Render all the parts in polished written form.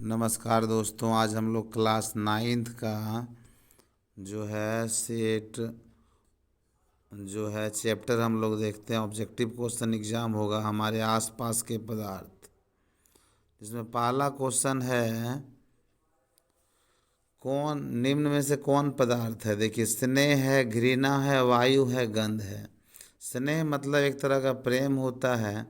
नमस्कार दोस्तों, आज हम लोग क्लास नाइन्थ का जो है सेट जो है चैप्टर हम लोग देखते हैं। ऑब्जेक्टिव क्वेश्चन एग्जाम होगा हमारे आसपास के पदार्थ, जिसमें पहला क्वेश्चन है कौन निम्न में से कौन पदार्थ है। देखिए, स्नेह है, घृणा है, वायु है, गंध है। स्नेह मतलब एक तरह का प्रेम होता है।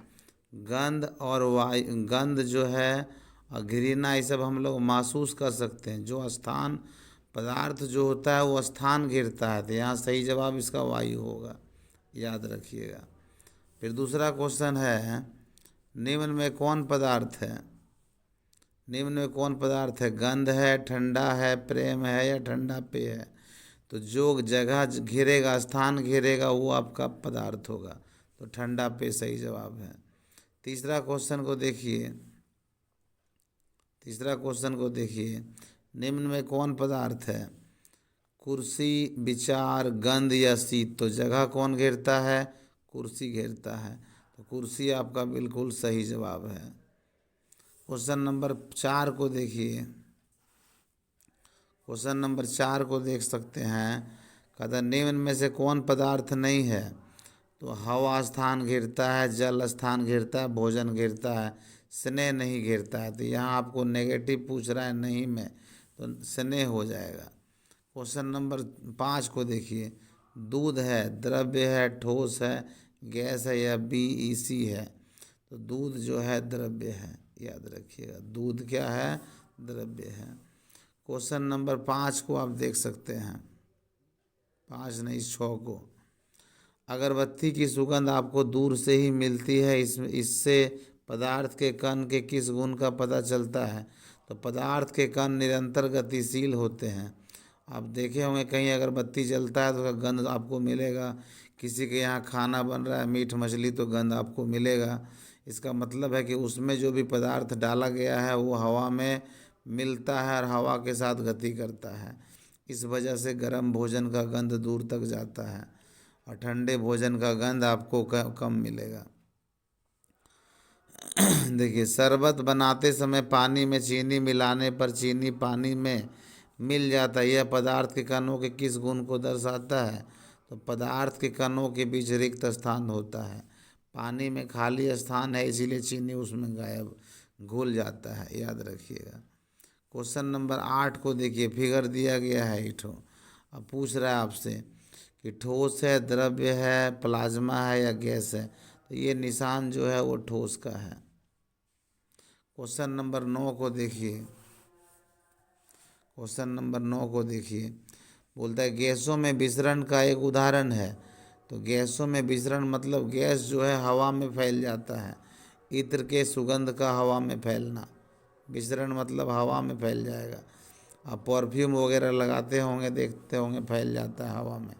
गंध और वायु, गंध जो है और घृणा, ये सब हम लोग महसूस कर सकते हैं। जो स्थान पदार्थ जो होता है वो स्थान घिरता है, तो यहाँ सही जवाब इसका वायु होगा, याद रखिएगा। फिर दूसरा क्वेश्चन है निम्न में कौन पदार्थ है। निम्न में कौन पदार्थ है। गंध है, ठंडा है, प्रेम है या ठंडा पेय है। तो जो जगह घेरेगा, स्थान घेरेगा, वो आपका पदार्थ होगा। तो ठंडा पेय सही जवाब है। तीसरा क्वेश्चन को देखिए। तीसरा क्वेश्चन को देखिए, निम्न में कौन पदार्थ है। कुर्सी, विचार, गंध या शीत। तो जगह कौन घेरता है, कुर्सी घेरता है। तो कुर्सी आपका बिल्कुल सही जवाब है। क्वेश्चन नंबर 4 को देखिए। क्वेश्चन नंबर 4 को देख सकते हैं। कहता निम्न में से कौन पदार्थ नहीं है। तो हवा स्थान घेरता है, जल स्थान घेरता है, भोजन घेरता है, स्नेह नहीं घेरता है। तो यहाँ आपको नेगेटिव पूछ रहा है नहीं में, तो स्नेह हो जाएगा। क्वेश्चन नंबर 5 को देखिए। दूध है, द्रव्य है, ठोस है, गैस है या बीईसी है। तो दूध जो है द्रव्य है, याद रखिएगा। दूध क्या है, द्रव्य है। क्वेश्चन नंबर 5 को आप देख सकते हैं, 5 नहीं 6 को। अगरबत्ती की सुगंध आपको दूर से ही मिलती है, इससे पदार्थ के कण के किस गुण का पता चलता है। तो पदार्थ के कण निरंतर गतिशील होते हैं। आप देखे होंगे कहीं अगरबत्ती जलता है तो उसका गंध आपको मिलेगा। किसी के यहाँ खाना बन रहा है, मीट मछली, तो गंध आपको मिलेगा। इसका मतलब है कि उसमें जो भी पदार्थ डाला गया है वो हवा में मिलता है और हवा के साथ गति करता है। इस वजह से गर्म भोजन का गंध दूर तक जाता है और ठंडे भोजन का गंध आपको कम मिलेगा। देखिए, शरबत बनाते समय पानी में चीनी मिलाने पर चीनी पानी में मिल जाता है। यह पदार्थ के कणों के किस गुण को दर्शाता है। तो पदार्थ के कणों के बीच रिक्त स्थान होता है। पानी में खाली स्थान है, इसीलिए चीनी उसमें गायब घुल जाता है, याद रखिएगा। क्वेश्चन नंबर 8 को देखिए। फिगर दिया गया है इठो। अब पूछ रहा है आपसे कि ठोस है, द्रव्य है, प्लाज्मा है या गैस है। तो ये निशान जो है वो ठोस का है। क्वेश्चन नंबर 9 को देखिए। क्वेश्चन नंबर 9 को देखिए। बोलता है गैसों में विसरण का एक उदाहरण है। तो गैसों में विसरण मतलब गैस जो है हवा में फैल जाता है। इत्र के सुगंध का हवा में फैलना। विसरण मतलब हवा में फैल जाएगा। आप परफ्यूम वगैरह लगाते होंगे, देखते होंगे, फैल जाता है हवा में।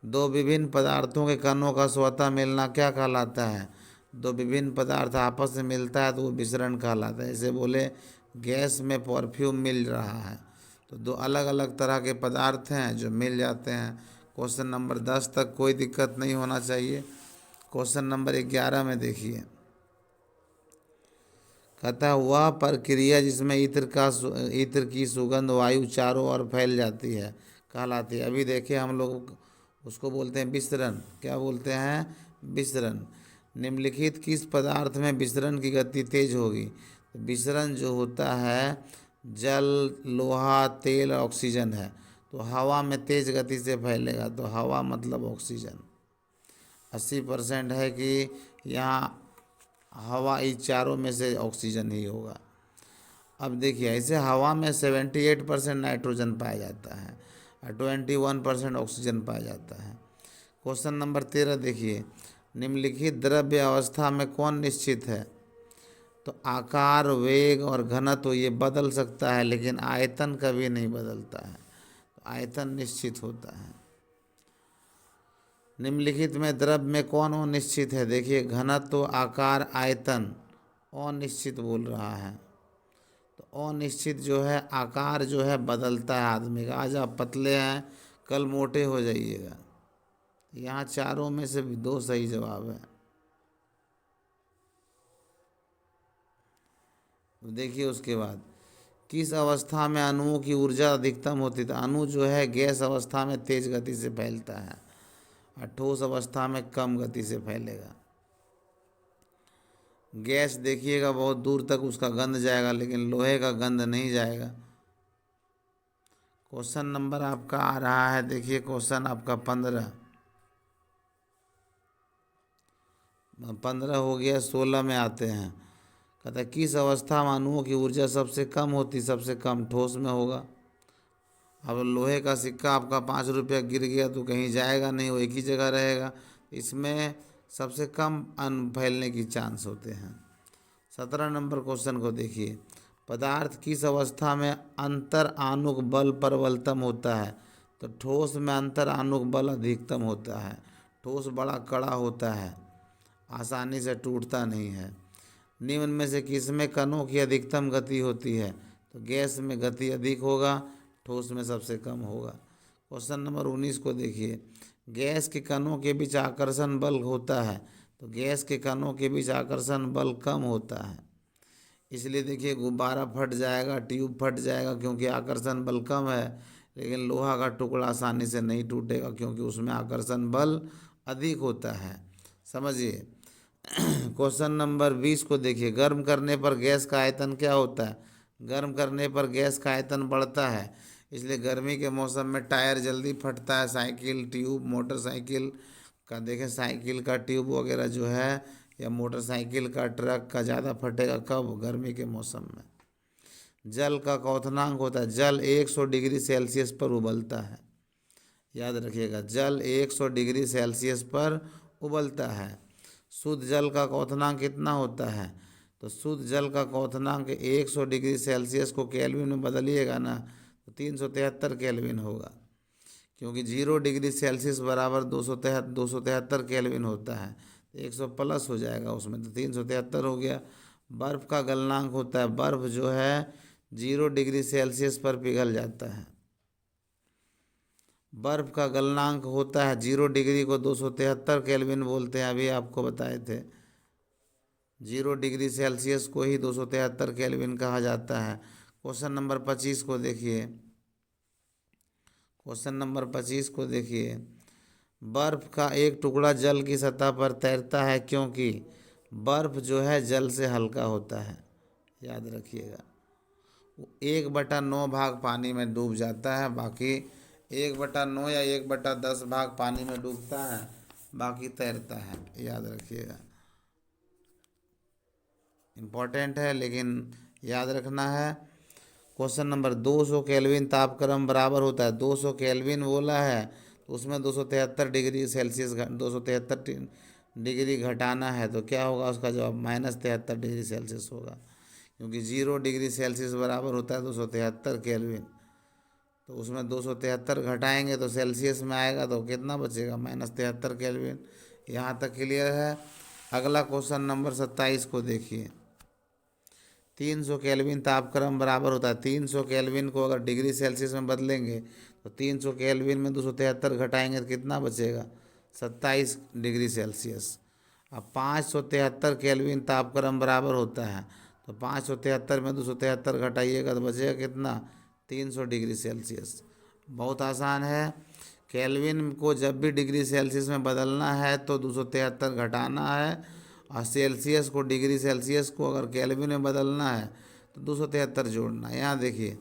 दो विभिन्न पदार्थों के कणों का स्वतः मिलना क्या कहलाता है। दो विभिन्न पदार्थ आपस में मिलता है तो वो विसरण कहलाता है। जैसे बोले गैस में परफ्यूम मिल रहा है, तो दो अलग अलग तरह के पदार्थ हैं जो मिल जाते हैं। क्वेश्चन नंबर 10 तक कोई दिक्कत नहीं होना चाहिए। क्वेश्चन नंबर 11 में देखिए। कहता है वह प्रक्रिया जिसमें इत्र की सुगंध वायु चारों ओर फैल जाती है कहलाती है। अभी देखिए हम लोग उसको बोलते हैं विसरण। क्या बोलते हैं, विसरण। निम्नलिखित किस पदार्थ में विसरण की गति तेज होगी। तो विसरण जो होता है जल, लोहा, तेल, ऑक्सीजन है। तो हवा में तेज गति से फैलेगा। तो हवा मतलब ऑक्सीजन। 80% है कि यहाँ हवा इस चारों में से ऑक्सीजन ही होगा। अब देखिए ऐसे हवा में 78% नाइट्रोजन पाया जाता है और 21% ऑक्सीजन पाया जाता है। क्वेश्चन नंबर 13 देखिए। निम्नलिखित द्रव्य अवस्था में कौन निश्चित है। तो आकार, वेग और घनत्व ये बदल सकता है, लेकिन आयतन कभी नहीं बदलता है। तो आयतन निश्चित होता है। निम्नलिखित में द्रव्य में कौन अनिश्चित है। देखिए घनत्व, आकार, आयतन अनिश्चित बोल रहा है। तो अनिश्चित जो है आकार जो है बदलता है आदमी का। आज आप पतले हैं, कल मोटे हो जाइएगा। यहाँ चारों में से भी 2 सही जवाब है। देखिए उसके बाद, किस अवस्था में अणुओं की ऊर्जा अधिकतम होती है? तो अणु जो है गैस अवस्था में तेज गति से फैलता है और ठोस अवस्था में कम गति से फैलेगा। गैस देखिएगा बहुत दूर तक उसका गंध जाएगा, लेकिन लोहे का गंध नहीं जाएगा। क्वेश्चन नंबर आपका आ रहा है, देखिए क्वेश्चन आपका 15 हो गया, 16 में आते हैं। कहता है किस अवस्था में अणुओं की ऊर्जा सबसे कम होती? सबसे कम ठोस में होगा। अब लोहे का सिक्का आपका 5 रुपया गिर गया तो कहीं जाएगा नहीं, वो एक ही जगह रहेगा। इसमें सबसे कम अण फैलने की चांस होते हैं। 17 नंबर क्वेश्चन को देखिए, पदार्थ किस अवस्था में अंतर आणुक बल प्रबलतम होता है? तो ठोस में अंतर आणुक बल अधिकतम होता है। ठोस बड़ा कड़ा होता है, आसानी से टूटता नहीं है। निम्न में से किसमें कणों की अधिकतम गति होती है? तो गैस में गति अधिक होगा, ठोस में सबसे कम होगा। क्वेश्चन नंबर 19 को देखिए, गैस के कणों के बीच आकर्षण बल होता है। तो गैस के कणों के बीच आकर्षण बल कम होता है, इसलिए देखिए गुब्बारा फट जाएगा, ट्यूब फट जाएगा, क्योंकि आकर्षण बल कम है। लेकिन लोहा का टुकड़ा आसानी से नहीं टूटेगा, क्योंकि उसमें आकर्षण बल अधिक होता है। समझिए। क्वेश्चन नंबर 20 को देखिए, गर्म करने पर गैस का आयतन क्या होता है? गर्म करने पर गैस का आयतन बढ़ता है, इसलिए गर्मी के मौसम में टायर जल्दी फटता है। साइकिल, ट्यूब, मोटरसाइकिल का देखें, साइकिल का ट्यूब वगैरह जो है, या मोटरसाइकिल का, ट्रक का ज़्यादा फटेगा कब? गर्मी के मौसम में। जल का क्वथनांक होता है, जल 100 डिग्री सेल्सियस पर उबलता है। याद रखिएगा, जल 100 डिग्री सेल्सियस पर उबलता है। शुद्ध जल का क्वथनांक कितना होता है? तो शुद्ध जल का क्वथनांक 100 डिग्री सेल्सियस को केल्विन में बदलिएगा ना, तो 373 केल्विन होगा, क्योंकि 0 डिग्री सेल्सियस बराबर 273 केल्विन होता है। 100 प्लस हो जाएगा उसमें, तो 373 हो गया। बर्फ़ का गलनांक होता है, बर्फ़ जो है 0 डिग्री सेल्सियस पर पिघल जाता है। बर्फ़ का गलनांक होता है, 0 डिग्री को 273 केल्विन बोलते हैं, अभी आपको बताए थे। 0 डिग्री सेल्सियस को ही 273 केल्विन कहा जाता है। क्वेश्चन नंबर 25 को देखिए, क्वेश्चन नंबर 25 को देखिए, बर्फ़ का एक टुकड़ा जल की सतह पर तैरता है क्योंकि बर्फ़ जो है जल से हल्का होता है। याद रखिएगा, 1/9 भाग पानी में डूब जाता है, बाकी 1/9 या 1/10 भाग पानी में डूबता है, बाकी तैरता है। याद रखिएगा, इम्पोर्टेंट है लेकिन याद रखना है। क्वेश्चन नंबर 200 केल्विन तापक्रम बराबर होता है, 200 केल्विन बोला है तो उसमें 273 डिग्री सेल्सियस 273 डिग्री घटाना है, तो क्या होगा उसका जवाब? -73 डिग्री सेल्सियस होगा, क्योंकि 0 डिग्री सेल्सियस बराबर होता है 273 केल्विन। तो उसमें 273 घटाएंगे तो सेल्सियस में आएगा, तो कितना बचेगा? -73 केल्विन। यहाँ तक क्लियर है। अगला क्वेश्चन नंबर 27 को देखिए, 300 केल्विन तापक्रम बराबर होता है, 300 केल्विन को अगर डिग्री सेल्सियस में बदलेंगे तो 300 केल्विन में 273 घटाएंगे तो कितना बचेगा? 27 डिग्री सेल्सियस। अब 573 केल्विन तापक्रम बराबर होता है, तो 573 में 273 घटाइएगा तो बचेगा कितना? 300 डिग्री सेल्सियस। बहुत आसान है। केल्विन को जब भी डिग्री सेल्सियस में बदलना है तो 273 घटाना है, और सेल्सियस को, डिग्री सेल्सियस को अगर केल्विन में बदलना है तो 273 जोड़ना है। यहाँ देखिए,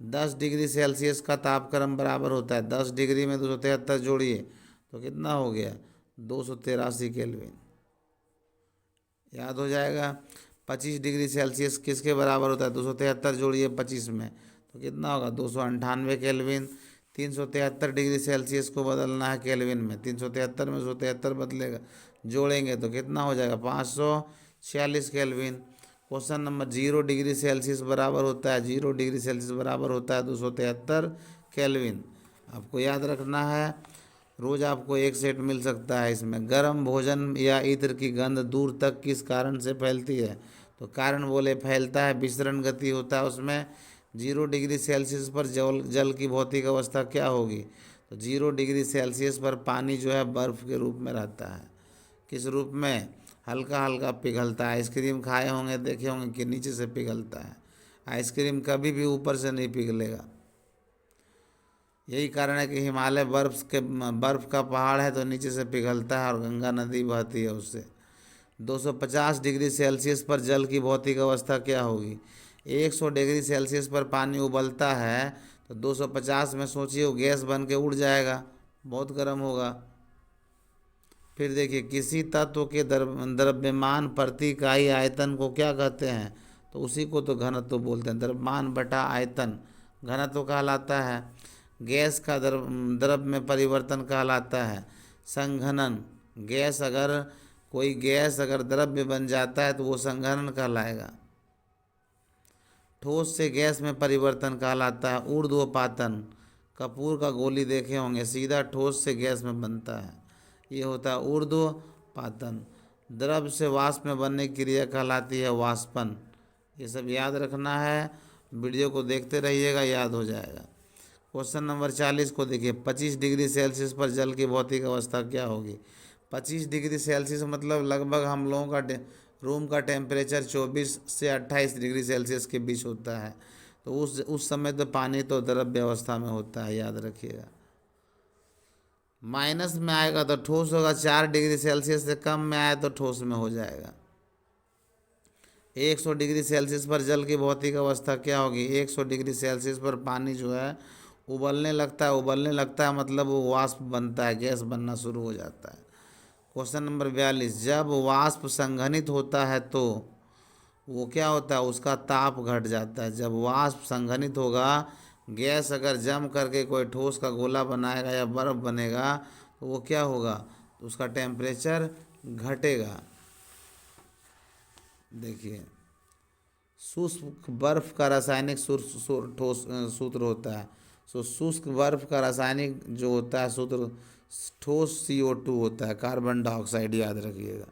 10 डिग्री सेल्सियस का तापक्रम बराबर होता है, 10 डिग्री में 273 जोड़िए तो कितना हो गया? 283 केल्विन। याद हो जाएगा। 25 डिग्री सेल्सियस किसके बराबर होता है? 273 जोड़िए 25 में तो कितना होगा? 298 केल्विन। 373 डिग्री सेल्सियस को बदलना है केल्विन में, 373 में 273 बदलेगा, जोड़ेंगे तो कितना हो जाएगा? 546 kelvin. Question number 0 degree Celsius बराबर होता है, 0 डिग्री सेल्सियस बराबर होता है 273 केल्विन। आपको याद रखना है, रोज़ आपको एक सेट मिल सकता है इसमें। गर्म भोजन या इत्र की गंध दूर तक किस कारण से फैलती है? तो कारण बोले फैलता है, विसरण गति होता है उसमें। 0 डिग्री सेल्सियस पर जल की भौतिक अवस्था क्या होगी? तो 0 डिग्री सेल्सियस पर पानी जो है बर्फ़ के रूप में रहता है। किस रूप में? हल्का हल्का पिघलता है। आइसक्रीम खाए होंगे, देखे होंगे कि नीचे से पिघलता है। आइसक्रीम कभी भी ऊपर से नहीं पिघलेगा। यही कारण है कि हिमालय बर्फ़ का पहाड़ है तो नीचे से पिघलता है और गंगा नदी बहती है उससे। 250 डिग्री सेल्सियस पर जल की भौतिक अवस्था क्या होगी? 100 डिग्री सेल्सियस पर पानी उबलता है तो 250 में सोचिए वो गैस बन के उड़ जाएगा, बहुत गर्म होगा। फिर देखिए, किसी तत्व के द्रव्यमान प्रति इकाई आयतन को क्या कहते हैं? तो उसी को तो घनत्व बोलते हैं। द्रव्यमान बटा आयतन घनत्व कहलाता है। गैस का द्रव में परिवर्तन कहलाता है संघनन। कोई गैस अगर द्रव्य बन जाता है तो वो संघनन कहलाएगा। ठोस से गैस में परिवर्तन कहलाता है ऊर्ध्वपातन। कपूर का गोली देखे होंगे, सीधा ठोस से गैस में बनता है, ये होता है ऊर्ध्वपातन। द्रव से वाष्प में बनने की क्रिया कहलाती है वाष्पन। ये सब याद रखना है, वीडियो को देखते रहिएगा, याद हो जाएगा। क्वेश्चन नंबर 40 को देखिए, 25 डिग्री सेल्सियस पर जल की भौतिक अवस्था क्या होगी? 25 डिग्री सेल्सियस मतलब लगभग हम लोगों का रूम का टेम्परेचर 24 से 28 डिग्री सेल्सियस के बीच होता है। तो उस समय तो पानी तो द्रव्य अवस्था में होता है, याद रखिएगा। माइनस में आएगा तो ठोस होगा, 4 डिग्री सेल्सियस से कम में आए तो ठोस में हो जाएगा। 100 डिग्री सेल्सियस पर जल की भौतिक अवस्था क्या होगी? 100 डिग्री सेल्सियस पर पानी जो है उबलने लगता है मतलब वो वाष्प बनता है, गैस बनना शुरू हो जाता है। क्वेश्चन नंबर 42, जब वाष्प संघनित होता है तो वो क्या होता है? उसका ताप घट जाता है। जब वाष्प संघनित होगा, गैस अगर जम करके कोई ठोस का गोला बनाएगा या बर्फ़ बनेगा तो वो क्या होगा? उसका टेम्परेचर घटेगा। देखिए, शुष्क बर्फ का रासायनिक सूत्र होता है। शुष्क बर्फ का रासायनिक जो होता है सूत्र ठोस CO2 होता है, कार्बन डाइऑक्साइड, याद रखिएगा।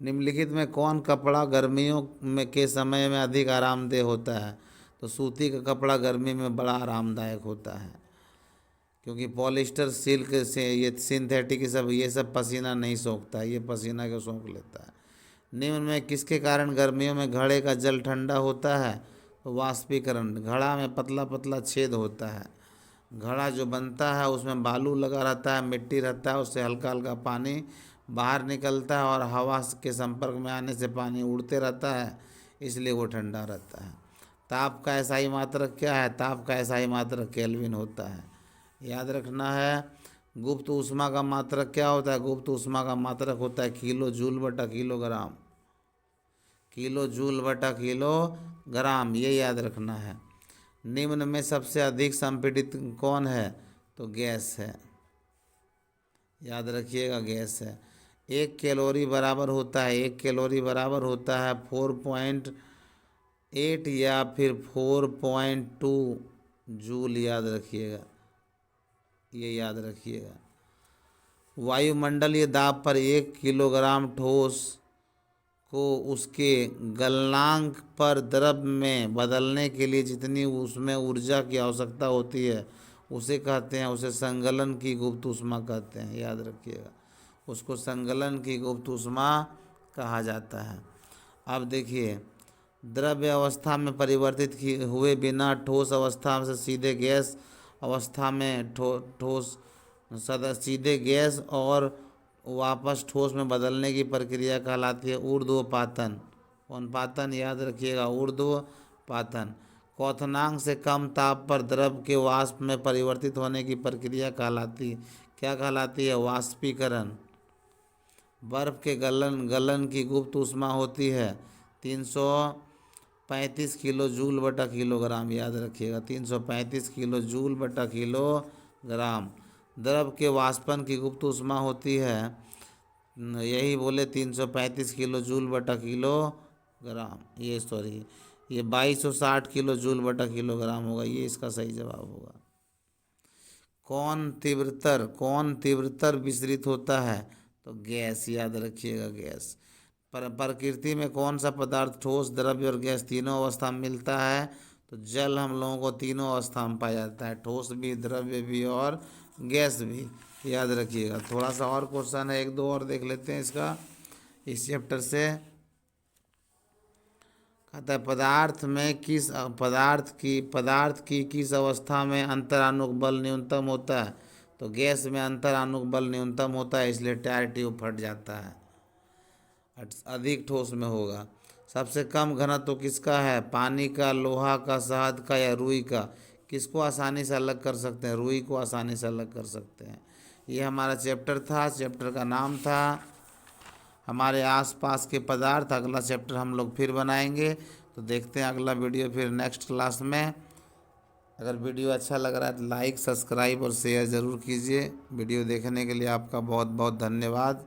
निम्नलिखित में कौन कपड़ा गर्मियों में के समय में अधिक आरामदेह होता है? तो सूती का कपड़ा गर्मी में बड़ा आरामदायक होता है, क्योंकि पॉलिस्टर, सिल्क से ये सिंथेटिक ये सब पसीना नहीं सोखता है, ये पसीना को सोख लेता है। निम्न में किसके कारण गर्मियों में घड़े का जल ठंडा होता है? तो वाष्पीकरण। घड़ा में पतला पतला छेद होता है। घड़ा जो बनता है उसमें बालू लगा रहता है, मिट्टी रहता है, उससे हल्का हल्का पानी बाहर निकलता है और हवा के संपर्क में आने से पानी उड़ते रहता है, इसलिए वो ठंडा रहता है। ताप का SI मात्रक क्या है? ताप का SI मात्रक केल्विन होता है, याद रखना है। गुप्त ऊष्मा का मात्रक क्या होता है? गुप्त ऊष्मा का मात्रक होता है किलो जूल बटा किलोग्राम। किलो जूल बटा किलोग्राम, ये याद रखना है। निम्न में सबसे अधिक संपीड़ित कौन है? तो गैस है, याद रखिएगा, गैस है। 1 कैलोरी बराबर होता है 4.8 या फिर 4.2 जूल, याद रखिएगा, ये याद रखिएगा। वायुमंडलीय दाब पर 1 किलोग्राम ठोस को उसके गलनांक पर द्रव में बदलने के लिए जितनी उसमें ऊर्जा की आवश्यकता होती है उसे कहते हैं, उसे संगलन की गुप्त ऊष्मा कहते हैं, याद रखिएगा। उसको संगलन की गुप्त ऊष्मा कहा जाता है। अब देखिए, द्रव्य अवस्था में परिवर्तित हुए बिना ठोस अवस्था से सीधे गैस अवस्था में सीधे गैस और वापस ठोस में बदलने की प्रक्रिया कहलाती है ऊर्ध्वपातन। कौन पातन? याद रखिएगा, ऊर्ध्वपातन। क्वथनांक से कम ताप पर द्रव के वाष्प में परिवर्तित होने की प्रक्रिया क्या कहलाती है? वाष्पीकरण। बर्फ के गलन की गुप्त ऊष्मा होती है 335 किलो जूल बटा किलोग्राम, याद रखिएगा, 335 किलो जूल बटा किलोग्राम। द्रव के वाष्पन की गुप्त ऊष्मा होती है, यही बोले, 335 किलो जूल बटा किलोग्राम। ये 2260 किलो जूल बटा किलोग्राम होगा, ये इसका सही जवाब होगा। कौन तीव्रतर विसरित होता है? तो गैस, याद रखिएगा, गैस। प्रकृति में कौन सा पदार्थ ठोस, द्रव्य और गैस तीनों अवस्था में मिलता है? तो जल हम लोगों को तीनों अवस्था में पाया जाता है, ठोस भी, द्रव्य भी और गैस भी। याद रखिएगा। थोड़ा सा और क्वेश्चन है, एक दो और देख लेते हैं इसका, इस चैप्टर से। कहता है पदार्थ की किस अवस्था में अंतरानुक बल न्यूनतम होता है? तो गैस में अंतरानुक बल न्यूनतम होता है, इसलिए टायर ट्यूब फट जाता है। अधिक ठोस में होगा। सबसे कम घनत्व किसका है? पानी का, लोहा का, शहद का या रुई का? किसको आसानी से अलग कर सकते हैं? रुई को आसानी से अलग कर सकते हैं। ये हमारा चैप्टर था। चैप्टर का नाम था हमारे आसपास के पदार्थ। अगला चैप्टर हम लोग फिर बनाएंगे। तो देखते हैं अगला वीडियो फिर नेक्स्ट क्लास में। अगर वीडियो अच्छा लग रहा है तो लाइक, सब्सक्राइब और शेयर ज़रूर कीजिए। वीडियो देखने के लिए आपका बहुत बहुत धन्यवाद।